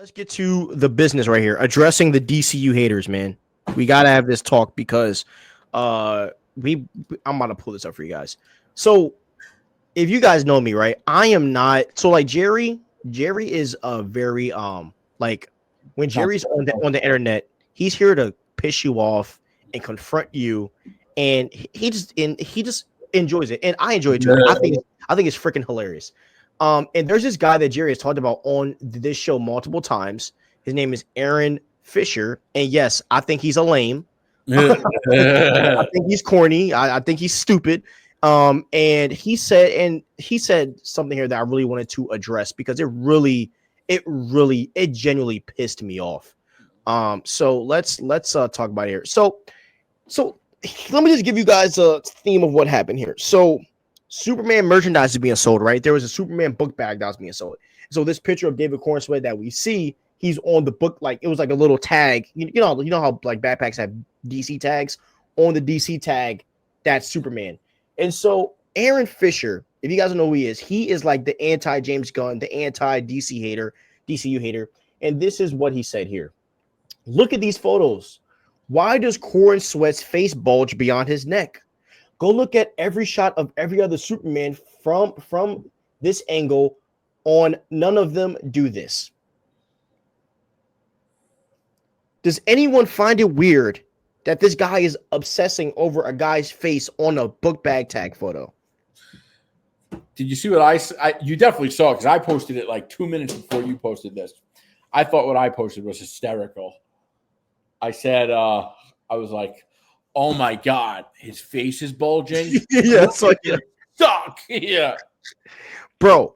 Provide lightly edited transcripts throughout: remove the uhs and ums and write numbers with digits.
Let's get to the business right here. Addressing the DCU haters, man. We gotta have this talk because we I'm about to pull this up for you guys. So if you guys know me, right, I am not so like Jerry is a very like when Jerry's on the internet, he's here to piss you off and confront you, and he just enjoys it, and I enjoy it too. I think it's freaking hilarious. And there's this guy that Jerry has talked about on this show multiple times. His name is Aaron Fisher, and yes, I think he's a lame. I think he's corny. I think he's stupid. And he said something here that I really wanted to address because it genuinely pissed me off. So let's talk about it here. So let me just give you guys a theme of what happened here. So Superman merchandise is being sold, right? There was a Superman book bag that was being sold. So this picture of David Cornsweat that we see, he's on the book, like it was like a little tag. You know how like backpacks have DC tags. On the DC tag, that's Superman. And so Aaron Fisher, if you guys don't know who he is like the anti-James Gunn, the anti-DC hater, DCU hater. And this is what he said here. Look at these photos. Why does Cornsweat's face bulge beyond his neck? Go look at every shot of every other Superman from this angle on. None of them do this. Does anyone find it weird that this guy is obsessing over a guy's face on a book bag tag photo? Did you see what you definitely saw, because I posted it like 2 minutes before you posted this. I thought what I posted was hysterical. I said, I was like, oh my God, his face is bulging. Yeah, it's like stuck. Yeah, bro.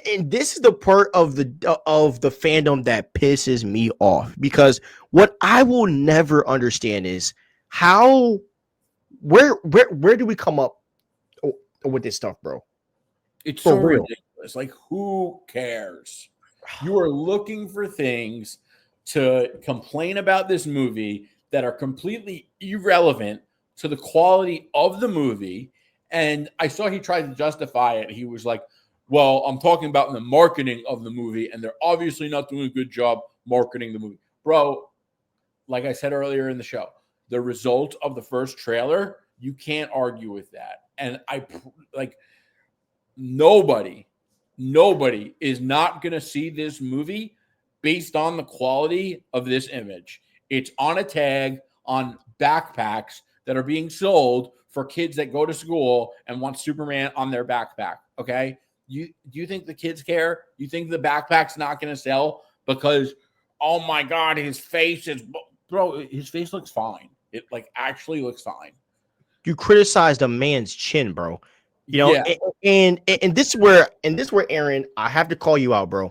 And this is the part of the fandom that pisses me off, because what I will never understand is where do we come up with this stuff, bro? It's so real. Ridiculous. Like, who cares? You are looking for things to complain about this movie that are completely irrelevant to the quality of the movie. And I saw he tried to justify it. He was like, well, I'm talking about the marketing of the movie, and they're obviously not doing a good job marketing the movie. Bro, like I said earlier in the show, the result of the first trailer, you can't argue with that. And nobody is not going to see this movie based on the quality of this image. It's on a tag on backpacks that are being sold for kids that go to school and want Superman on their backpack, okay? Do you think the kids care? You think the backpack's not going to sell because, oh my God, his face is, bro, his face looks fine. It like actually looks fine. You criticized a man's chin, bro. You know, yeah. and this is where Aaron, I have to call you out, bro.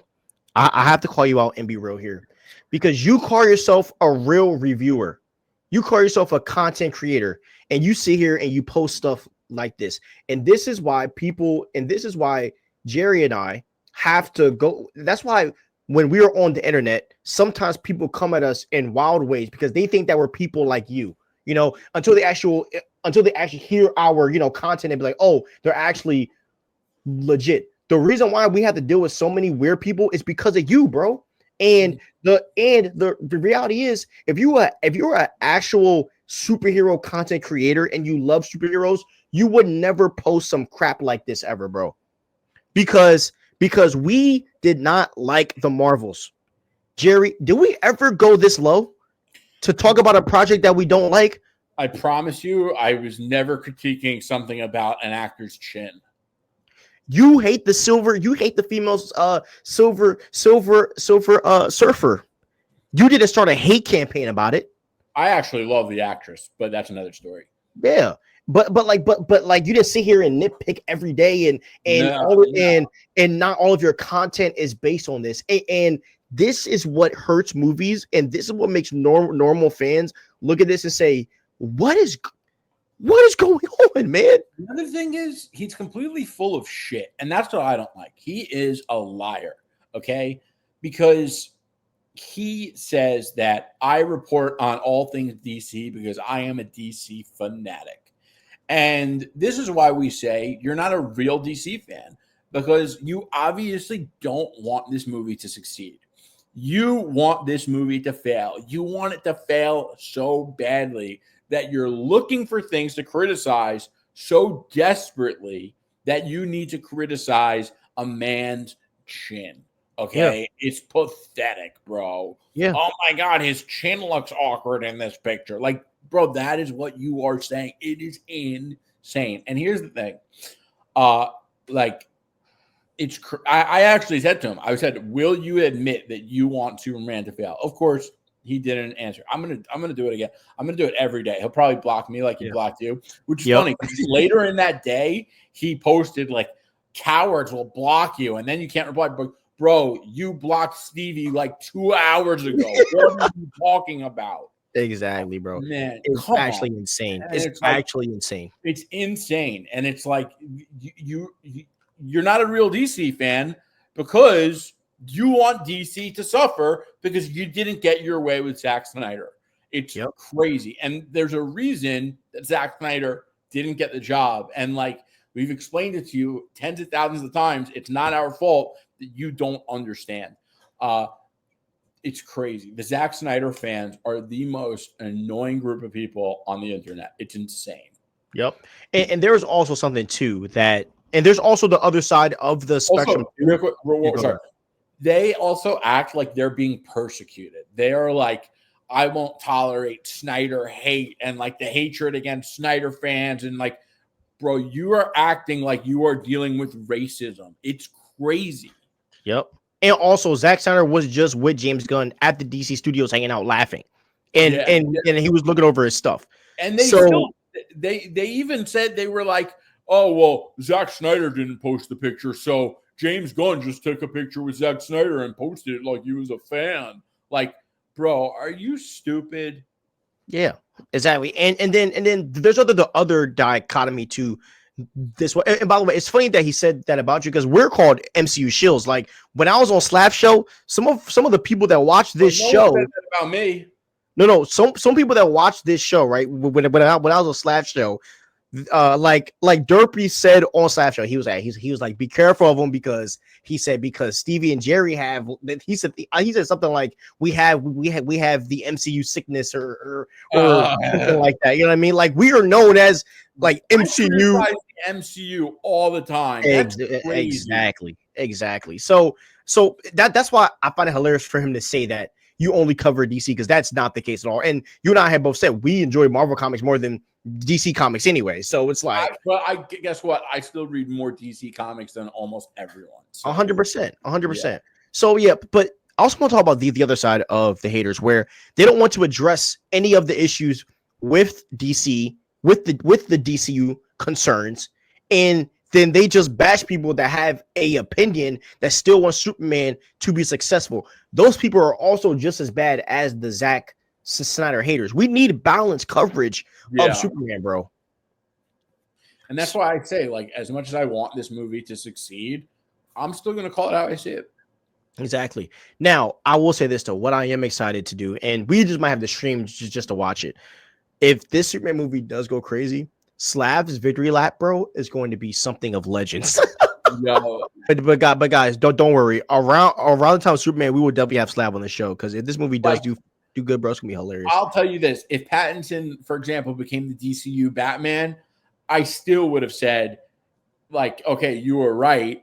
I have to call you out and be real here, because you call yourself a real reviewer. You call yourself a content creator, and you sit here and you post stuff like this. And this is why Jerry and I have to go. That's why when we are on the internet, sometimes people come at us in wild ways because they think that we're people like you, until they actually hear our, content and be like, oh, they're actually legit. The reason why we have to deal with so many weird people is because of you, bro. And the reality is, if you're an actual superhero content creator and you love superheroes, you would never post some crap like this ever, bro. Because we did not like the Marvels. Jerry, did we ever go this low to talk about a project that we don't like? I promise you, I was never critiquing something about an actor's chin. You hate the female silver surfer. You didn't start a hate campaign about it. I actually love the actress, but that's another story. Yeah. But you just sit here and nitpick every day and not all of your content is based on this. And this is what hurts movies, and this is what makes normal fans look at this and say, what is going on, man? Another thing is, he's completely full of shit, and that's what I don't like. He is a liar, okay? Because he says that I report on all things DC because I am a DC fanatic. And this is why we say you're not a real DC fan, because you obviously don't want this movie to succeed. You want this movie to fail. You want it to fail so badly that you're looking for things to criticize so desperately that you need to criticize a man's chin. Okay? Yeah. It's pathetic, bro. Yeah. Oh my God, his chin looks awkward in this picture. Like, bro, that is what you are saying. It is insane. And here's the thing. I actually said to him, I said, will you admit that you want Superman to fail? Of course, he didn't answer. I'm gonna do it again. I'm gonna do it every day. He'll probably block me like he blocked you, which is funny because later in that day, he posted like, cowards will block you, and then you can't reply. But bro, you blocked Stevie like 2 hours ago. What are you talking about? Exactly, bro. Man, it's actually insane. It's actually insane. It's insane. And it's like you're not a real DC fan because you want DC to suffer because you didn't get your way with Zack Snyder. It's crazy. And there's a reason that Zack Snyder didn't get the job. And like we've explained it to you tens of thousands of times, it's not our fault that you don't understand. It's crazy. The Zack Snyder fans are the most annoying group of people on the internet. It's insane. Yep. And there's also something too that, and there's also the other side of the spectrum. Also, they also act like they're being persecuted. They are like, I won't tolerate Snyder hate and like the hatred against Snyder fans. And like, bro, you are acting like you are dealing with racism. It's crazy. Yep. And also, Zack Snyder was just with James Gunn at the DC studios hanging out laughing. And he was looking over his stuff. And they even said they were like, oh, well, Zack Snyder didn't post the picture, so James Gunn just took a picture with Zack Snyder and posted it like he was a fan. Like, bro, are you stupid? Yeah, exactly. And then there's the other dichotomy to this one. And by the way, it's funny that he said that about you because we're called MCU shills. Like when I was on Slap Show, some of the people that watch this show said that about me. No, some people that watch this show, right? When I was on Slap Show, like Derpy said on Slap Show, he was like, be careful of him because Stevie and Jerry have. He said something like we have the MCU sickness or something like that. You know what I mean? Like we are known as like MCU. MCU all the time. Exactly. So that's why I find it hilarious for him to say that you only cover DC because that's not the case at all. And you and I have both said we enjoy Marvel comics more than DC comics anyway. So it's like, I guess what? I still read more DC comics than almost everyone. 100%. So yeah, but I also want to talk about the other side of the haters where they don't want to address any of the issues with DC, with the DCU concerns, and then they just bash people that have a opinion that still wants Superman to be successful. Those people are also just as bad as the Zack Snyder haters. We need balanced coverage of Superman, bro. And that's why I say, like, as much as I want this movie to succeed, I'm still going to call it how I see it. Exactly. Now, I will say this, though. What I am excited to do, and we just might have to stream just to watch it. If this Superman movie does go crazy, Slav's victory lap, bro, is going to be something of legends. But guys, don't worry. Around the time of Superman, we will definitely have Slav on the show because if this movie does do good, bro, it's gonna be hilarious. I'll tell you this: if Pattinson, for example, became the DCU Batman, I still would have said, like, okay, you were right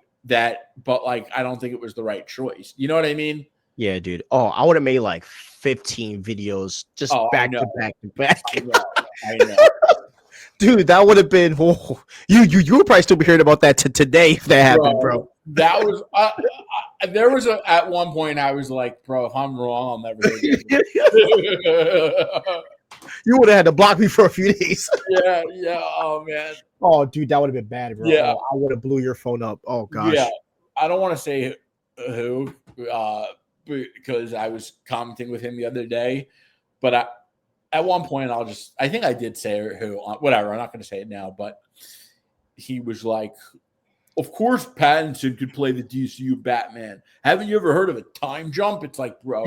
but like, I don't think it was the right choice. You know what I mean? Yeah, dude. Oh, I would have made like 15 videos just back to back. I know. Dude, that would have been you would probably still be hearing about that today if that happened, bro. That was there was at one point I was like, bro, if I'm wrong, I'll never hear it. You would have had to block me for a few days. Yeah. Oh man. Oh, dude, that would have been bad, bro. Yeah, I would have blew your phone up. Oh gosh. Yeah, I don't want to say who, because I was commenting with him the other day, but at one point, I think I did say who, whatever. I'm not going to say it now, but he was like, of course, Pattinson could play the DCU Batman. Haven't you ever heard of a time jump? It's like, bro,